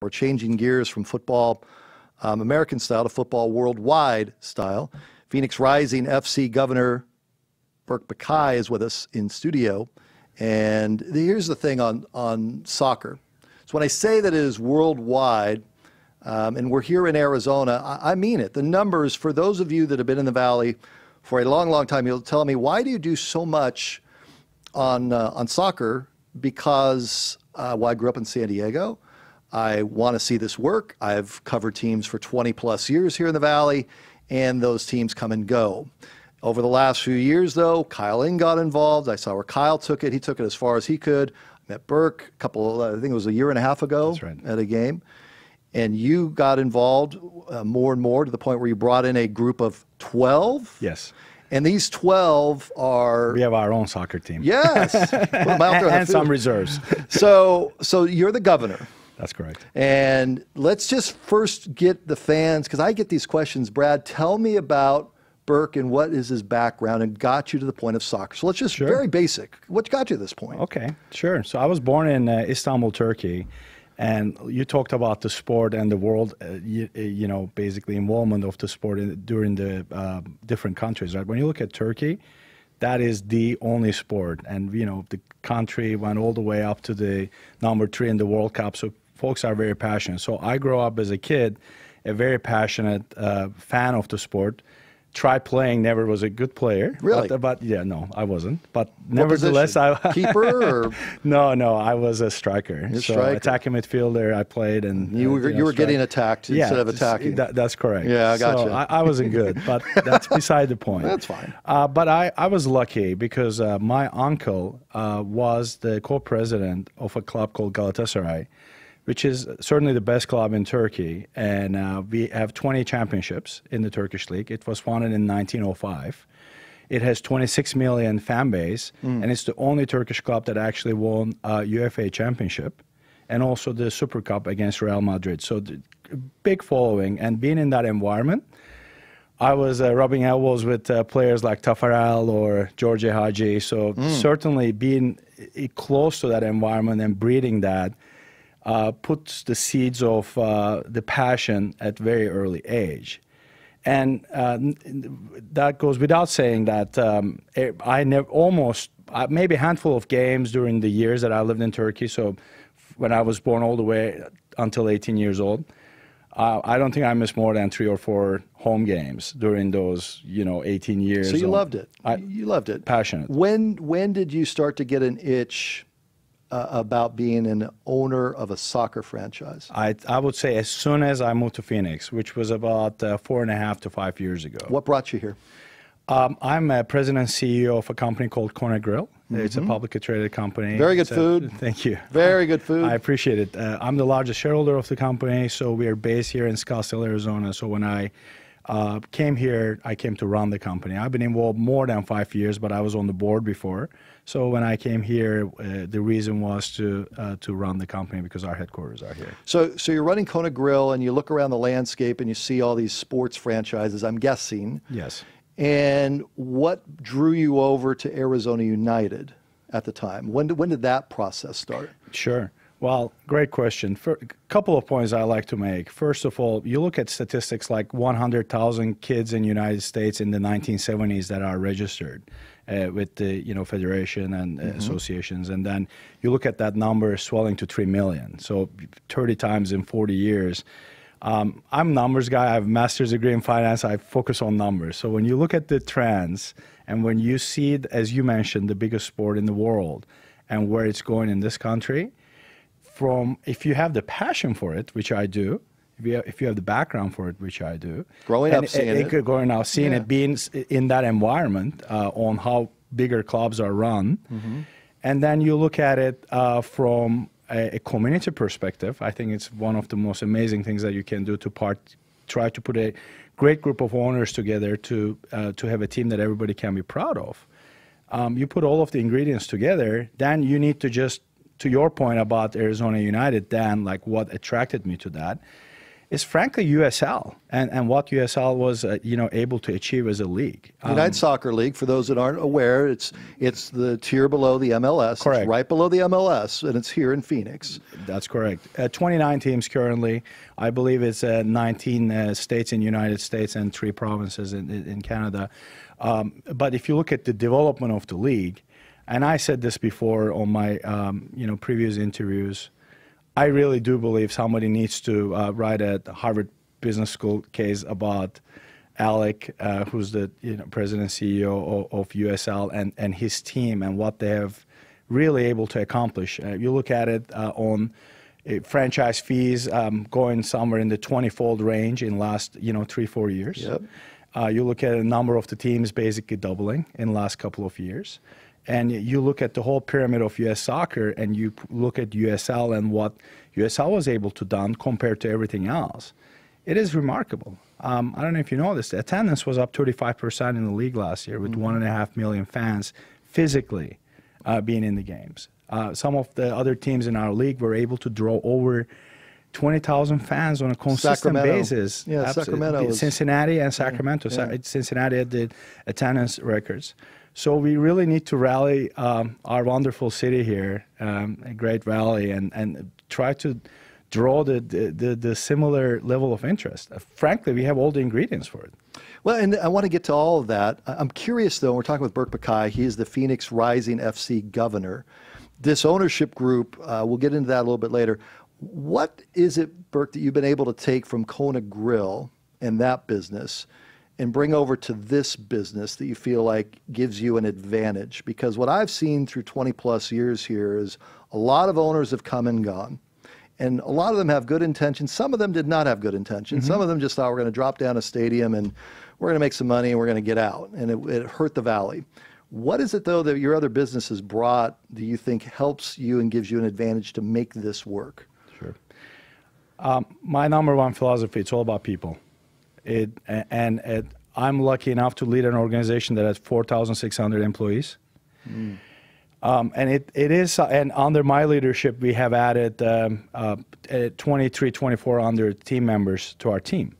We're changing gears from football, American style, to football worldwide style. Phoenix Rising FC Governor Bakay is with us in studio. And here's the thing on soccer. So when I say that it is worldwide, and we're here in Arizona, I mean it. The numbers, for those of you that have been in the Valley for a long, long time, you'll tell me, why do you do so much on soccer? Because, well, I grew up in San Diego. I want to see this work. I've covered teams for 20 plus years here in the Valley, and those teams come and go. Over the last few years, though, Kyle Ing got involved. I saw where Kyle took it. He took it as far as he could. I met Berke I think it was a year and a half ago. That's right. At a game. And you got involved more and more, to the point where you brought in a group of 12? Yes. And these 12 are... We have our own soccer team. Yes. Put them out there and some reserves. So you're the governor. That's correct. And let's just first get the fans, because I get these questions. Brad, tell me about Berke and what is his background and got you to the point of soccer. So let's just, very basic. What got you to this point? Okay, sure. So I was born in Istanbul, Turkey. And you talked about the sport and the world, you know, basically involvement of the sport during the different countries, right? When you look at Turkey, that is the only sport. And, you know, the country went all the way up to the #3 in the World Cup. So folks are very passionate. So I grew up as a kid, a very passionate fan of the sport. Tried playing, never was a good player. Really? But yeah, no, I wasn't. But what nevertheless, position? Keeper or? No, I was a striker. Striker. Attacking midfielder, I played, and you were getting attacked instead of attacking. That's correct. Yeah, I got you. So I wasn't good, but that's beside the point. That's fine. But I was lucky because my uncle was the co-president of a club called Galatasaray, which is certainly the best club in Turkey. And we have 20 championships in the Turkish league. It was founded in 1905. It has 26 million fan base, and it's the only Turkish club that actually won a UEFA championship and also the Super Cup against Real Madrid. So big following, and being in that environment, I was rubbing elbows with players like Tafarel or George Hagi. So certainly being close to that environment and breeding that puts the seeds of the passion at very early age. And that goes without saying that I never, maybe a handful of games during the years that I lived in Turkey. So when I was born all the way until 18 years old, I don't think I missed more than 3 or 4 home games during those, 18 years. So you loved it. You loved it. Passionate. When did you start to get an itch about being an owner of a soccer franchise? I would say as soon as I moved to Phoenix, which was about 4.5 to 5 years ago. What brought you here? I'm a president and CEO of a company called Corner Grill. It's a publicly traded company. Very good food. Thank you. Very good food. I appreciate it. I'm the largest shareholder of the company, so we are based here in Scottsdale, Arizona. So when I came here, I came to run the company. I've been involved more than 5 years, but I was on the board before. So when I came here, the reason was to run the company because our headquarters are here. So you're running Kona Grill, and you look around the landscape and you see all these sports franchises, I'm guessing. Yes. And what drew you over to Arizona United at the time? When did that process start? Sure. Well, great question. A couple of points I like to make. First of all, you look at statistics like 100,000 kids in the United States in the 1970s that are registered with the federation and associations, and then you look at that number swelling to 3 million. So 30 times in 40 years. I'm a numbers guy. I have a master's degree in finance. I focus on numbers. So when you look at the trends and when you see, as you mentioned, the biggest sport in the world and where it's going in this country, if you have the passion for it, which I do, if you have the background for it, which I do, growing up seeing it, being in that environment on how bigger clubs are run, and then you look at it from a community perspective. I think it's one of the most amazing things that you can do to try to put a great group of owners together to have a team that everybody can be proud of. You put all of the ingredients together, then you need to just, to your point about Arizona United, Dan, like what attracted me to that. is frankly USL and what USL was able to achieve as a league. United Soccer League, for those that aren't aware, it's the tier below the MLS. Correct. It's right below the MLS, and it's here in Phoenix. That's correct. 29 teams currently. I believe it's 19 states in the United States and 3 provinces in Canada. But if you look at the development of the league, and I said this before on my previous interviews, I really do believe somebody needs to write a Harvard Business School case about Alec, who's the president and CEO of USL, and his team and what they have really able to accomplish. You look at it on franchise fees going somewhere in the 20-fold range in last 3-4 years. Yep. You look at a number of the teams basically doubling in the last couple of years. And you look at the whole pyramid of U.S. soccer, and you look at USL and what USL was able to do compared to everything else. It is remarkable. I don't know if you know this. The attendance was up 35% in the league last year with 1.5 million fans physically being in the games. Some of the other teams in our league were able to draw over 20,000 fans on a consistent basis. Yeah, Sacramento. Cincinnati and Sacramento. Yeah. Cincinnati had the attendance records. So we really need to rally our wonderful city here, a great valley, and try to draw the similar level of interest. Frankly, we have all the ingredients for it. Well, and I want to get to all of that. I'm curious, though, we're talking with Berke Bakay. He is the Phoenix Rising FC governor. This ownership group, we'll get into that a little bit later. What is it, Berke, that you've been able to take from Kona Grill and that business and bring over to this business that you feel like gives you an advantage? Because what I've seen through 20-plus years here is a lot of owners have come and gone. And a lot of them have good intentions. Some of them did not have good intentions. Some of them just thought we're going to drop down a stadium and we're going to make some money and we're going to get out. And it hurt the valley. What is it, though, that your other businesses brought do you think helps you and gives you an advantage to make this work? Sure. My number one philosophy, it's all about people. I'm lucky enough to lead an organization that has 4,600 employees. And it is, and under my leadership, we have added 23, 24 under team members to our team.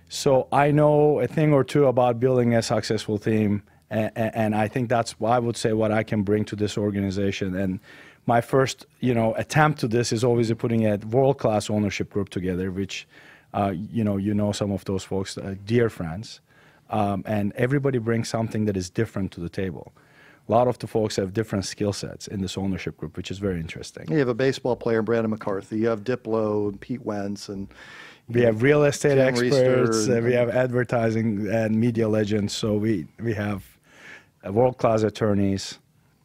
So I know a thing or two about building a successful team, and I think that's, I would say, what I can bring to this organization. And my first, attempt to this is always putting a world-class ownership group together, which, you know some of those folks, dear friends, and everybody brings something that is different to the table. A lot of the folks have different skill sets in this ownership group, which is very interesting. You have a baseball player, Brandon McCarthy. You have Diplo and Pete Wentz, and we have real estate Tim experts. Reister, we have advertising and media legends. So we have world-class attorneys.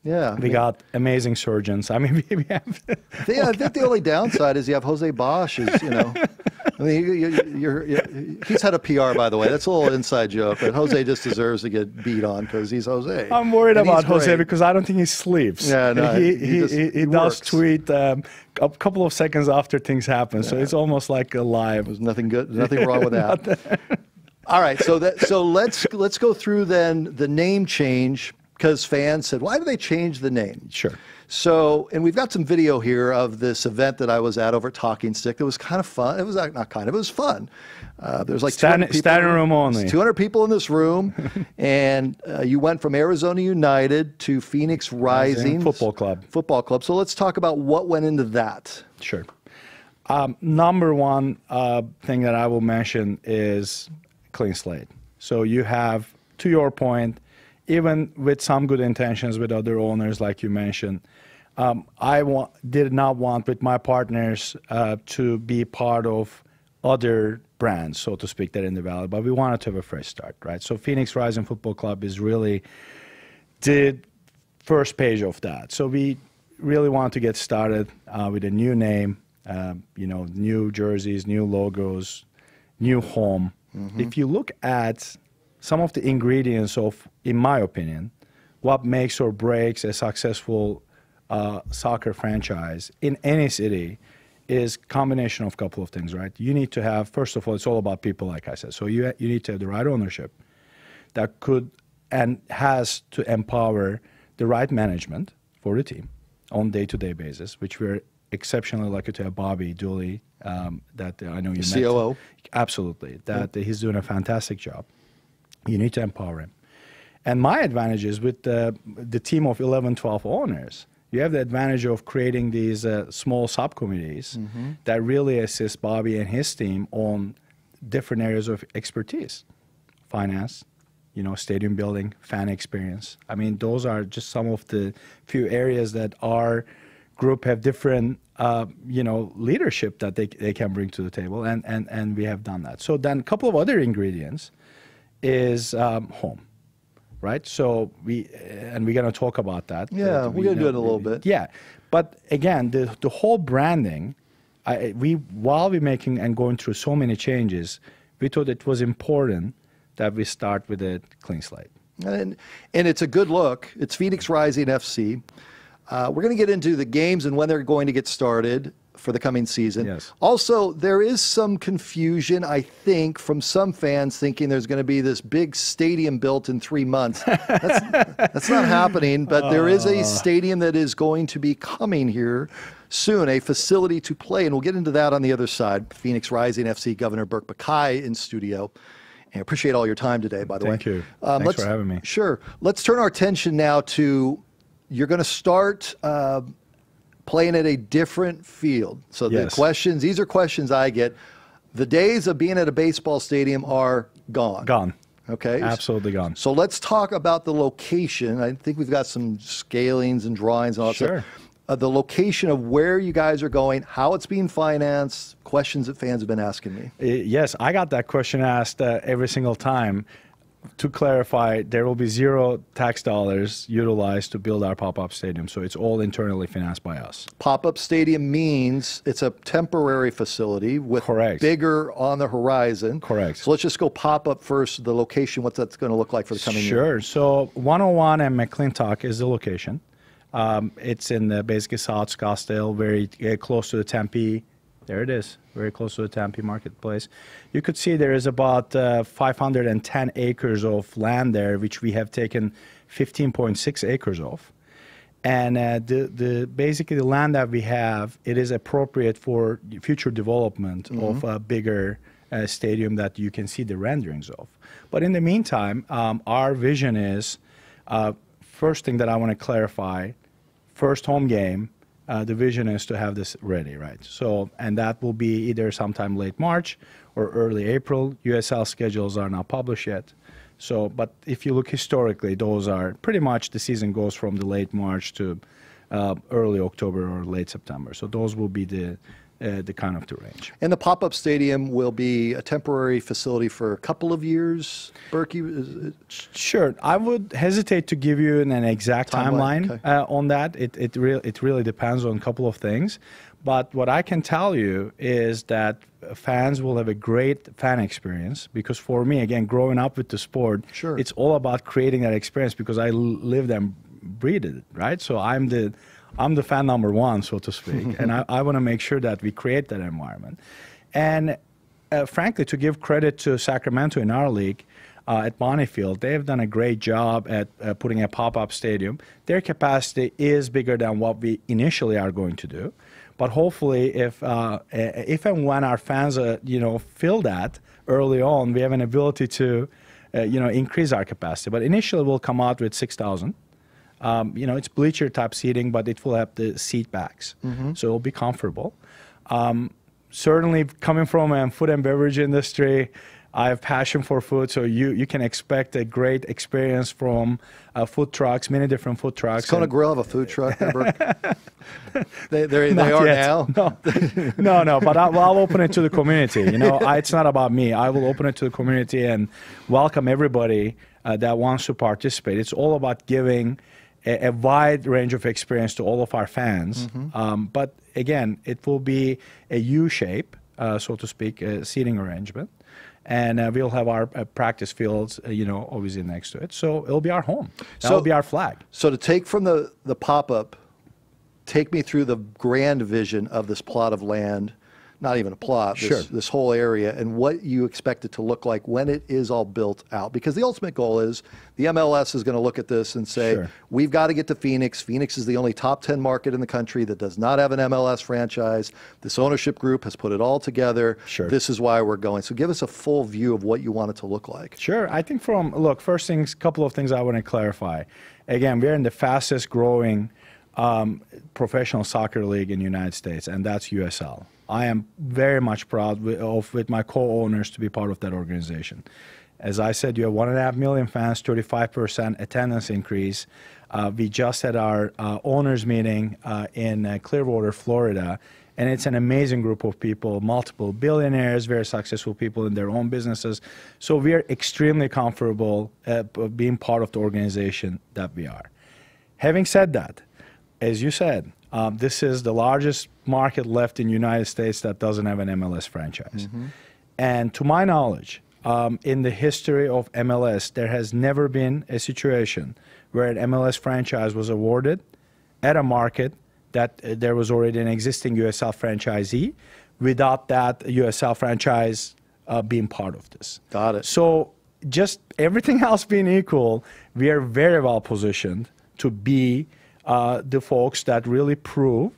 Yeah, we got amazing surgeons. I mean, we have. I think the only downside is you have Jose Bosch. I mean, he's had a PR, by the way. That's a little inside joke, but Jose just deserves to get beat on because he's Jose. I'm worried about Jose because I don't think he sleeps. Yeah, no, he does tweet a couple of seconds after things happen, so it's almost like a live. There's nothing good, nothing wrong with that. All right, so let's go through then the name change. Because fans said, why do they change the name? Sure. So, and we've got some video here of this event that I was at over at Talking Stick. It was kind of fun. It was not kind of, it was fun. There's like standing room only. 200 people in this room. And you went from Arizona United to Phoenix Rising Football Club. So let's talk about what went into that. Sure. Number one thing that I will mention is clean slate. So you have, to your point, even with some good intentions with other owners, like you mentioned, I did not want with my partners to be part of other brands, so to speak, that are in the valley, but we wanted to have a fresh start, right? So Phoenix Rising Football Club is really the first page of that. So we really wanted to get started with a new name, new jerseys, new logos, new home. If you look at some of the ingredients of, in my opinion, what makes or breaks a successful soccer franchise in any city is combination of a couple of things, right? You need to have, first of all, it's all about people, like I said. So you need to have the right ownership that could and has to empower the right management for the team on a day-to-day basis, which we're exceptionally lucky to have Bobby Dooley, that I know you met. COO. Absolutely. That he's doing a fantastic job. You need to empower him. And my advantage is with the team of 11, 12 owners, you have the advantage of creating these small subcommittees that really assist Bobby and his team on different areas of expertise. Finance, stadium building, fan experience. I mean, those are just some of the few areas that our group have different, leadership that they can bring to the table, and we have done that. So then a couple of other ingredients is home, right? So we're going to talk about that. Yeah, we're going to do it a little bit. Yeah, but again, the whole branding, while we're making and going through so many changes, we thought it was important that we start with a clean slate. And it's a good look. It's Phoenix Rising FC. We're going to get into the games and when they're going to get started for the coming season. Yes. Also, there is some confusion, I think, from some fans thinking there's going to be this big stadium built in 3 months. That's not happening, but there is a stadium that is going to be coming here soon, a facility to play, and we'll get into that on the other side. Phoenix Rising FC Governor Berke Bakay in studio. And I appreciate all your time today, by the way. Thank you. Thanks for having me. Sure. Let's turn our attention now to, you're going to start playing at a different field. So the questions, these are questions I get. The days of being at a baseball stadium are gone. Gone. Okay. Absolutely gone. So let's talk about the location. I think we've got some scalings and drawings and all that stuff. The location of where you guys are going, how it's being financed, questions that fans have been asking me. Yes, I got that question asked every single time. To clarify, there will be zero tax dollars utilized to build our pop-up stadium, so it's all internally financed by us. Pop-up stadium means it's a temporary facility with bigger on the horizon. Correct. So let's just go pop-up first, the location, what that's going to look like for the coming year. Sure. So 101 and McClintock is the location. It's in basically South Scottsdale, very close to the Tempe. There it is, very close to the Tempe marketplace. You could see there is about 510 acres of land there, which we have taken 15.6 acres of. And basically the land that we have, it is appropriate for future development of a bigger stadium that you can see the renderings of. But in the meantime, our vision is, first thing that I want to clarify, first home game, the vision is to have this ready, right? So, and that will be either sometime late March or early April. USL schedules are not published yet. So, but if you look historically, those are pretty much the season goes from the late March to early October or late September. So those will be the kind of the range. And the pop-up stadium will be a temporary facility for a couple of years, Berke? Sure. I would hesitate to give you an exact timeline on that. It really depends on a couple of things. But what I can tell you is that fans will have a great fan experience, because for me, again, growing up with the sport, it's all about creating that experience because I lived and breathed it, right? So I'm the fan number one, so to speak, and I want to make sure that we create that environment. And frankly, to give credit to Sacramento in our league, at Bonneyfield, they have done a great job at putting a pop-up stadium. Their capacity is bigger than what we initially are going to do, but hopefully, if and when our fans, fill that early on, we have an ability to, increase our capacity. But initially, we'll come out with 6,000. It's bleacher type seating, but it will have the seat backs, so it'll be comfortable. Certainly, coming from a food and beverage industry, I have passion for food, so you can expect a great experience from food trucks, many different food trucks. Does Kona Grill have a food truck? They are now? No, but I'll open it to the community. It's not about me. I will open it to the community and welcome everybody that wants to participate. It's all about giving a wide range of experience to all of our fans. But again, it will be a U-shape, so to speak, seating arrangement. And we'll have our practice fields, obviously next to it. So it'll be our home. That'll be our flag. So to take from the pop-up, take me through the grand vision of this plot of land not even a plot, this whole area, and what you expect it to look like when it is all built out. Because the ultimate goal is the MLS is going to look at this and say, we've got to get to Phoenix. Phoenix is the only top 10 market in the country that does not have an MLS franchise. This ownership group has put it all together. This is why we're going. So give us a full view of what you want it to look like. Sure. I think look, first things, couple of things I want to clarify. Again, we're in the fastest growing professional soccer league in the United States, and that's USL. I am very much proud with my co-owners to be part of that organization. As I said, you have 1.5 million fans, 35% attendance increase. We just had our owners meeting in Clearwater, Florida, and it's an amazing group of people, multiple billionaires, very successful people in their own businesses. So we are extremely comfortable being part of the organization that we are. Having said that, as you said, this is the largest market left in the United States that doesn't have an MLS franchise. And to my knowledge, in the history of MLS, there has never been a situation where an MLS franchise was awarded at a market that there was already an existing USL franchisee without that USL franchise being part of this. Got it. So just everything else being equal, we are very well positioned to be the folks that really prove,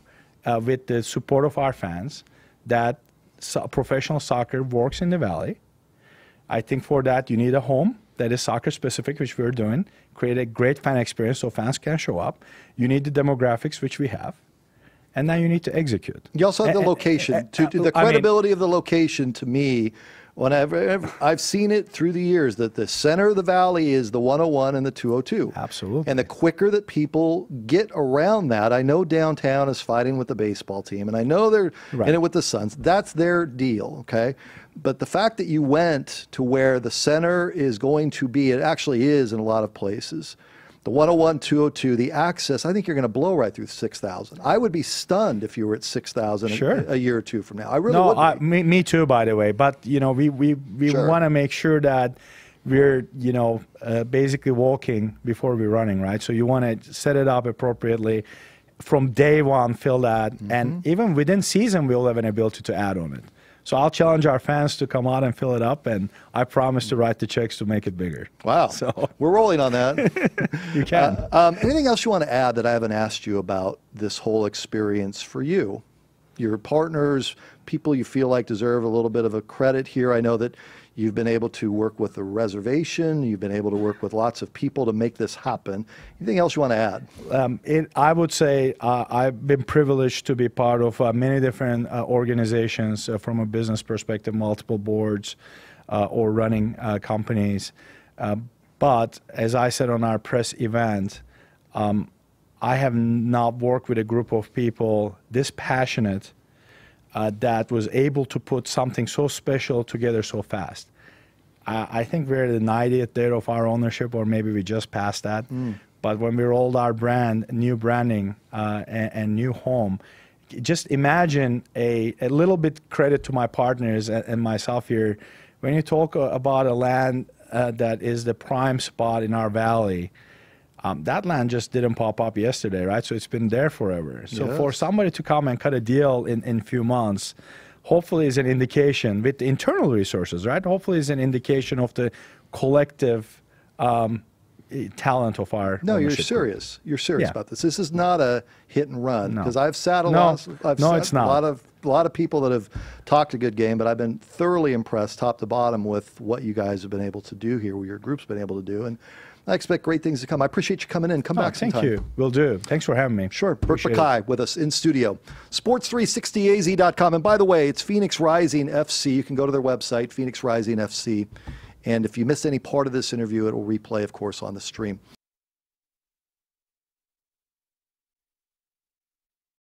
with the support of our fans, that professional soccer works in the Valley. I think for that you need a home that is soccer specific, which we're doing, create a great fan experience so fans can show up. You need the demographics, which we have, and now you need to execute. You also have the location. The credibility of the location, to me, whenever I've seen it through the years, that the center of the Valley is the 101 and the 202. Absolutely. And the quicker that people get around that, I know downtown is fighting with the baseball team, and I know they're in it with the Suns. That's their deal, okay? But the fact that you went to where the center is going to be, it actually is in a lot of places. The 101, 202, the access, I think you're going to blow right through 6,000. I would be stunned if you were at 6,000 a year or two from now. I really would be. Me too, by the way. But, you know, we want to make sure that we're, you know, basically walking before we're running, right? So you want to set it up appropriately from day one, fill that. And even within season, we'll have an ability to add on it. So I'll challenge our fans to come out and fill it up, and I promise to write the checks to make it bigger. Wow. So we're rolling on that. You can. Anything else you want to add that I haven't asked you about this whole experience for you? Your partners, people you feel like deserve a little bit of a credit here. I know that you've been able to work with the reservation. You've been able to work with lots of people to make this happen. Anything else you want to add? I would say I've been privileged to be part of many different organizations from a business perspective, multiple boards or running companies. But as I said on our press event, I have not worked with a group of people this passionate that was able to put something so special together so fast. I think we're at the 90th day of our ownership, or maybe we just passed that. But when we rolled our new branding and new home, just imagine a little bit credit to my partners and myself here. When you talk about a land that is the prime spot in our valley, that land just didn't pop up yesterday, right? So it's been there forever. So for somebody to come and cut a deal in a few months, hopefully is an indication with the internal resources, right? Hopefully is an indication of the collective talent of our No, you're serious. Group. You're serious about this. This is not a hit and run, because I've sat a lot. It's not. A lot of people that have talked a good game, but I've been thoroughly impressed, top to bottom, with what you guys have been able to do here, what your group's been able to do, and I expect great things to come. I appreciate you coming in. Come back sometime. Thank you. Will do. Thanks for having me. Sure. Berke Bakay with us in studio. Sports360az.com. And by the way, it's Phoenix Rising FC. You can go to their website, Phoenix Rising FC. And if you missed any part of this interview, it will replay, of course, on the stream.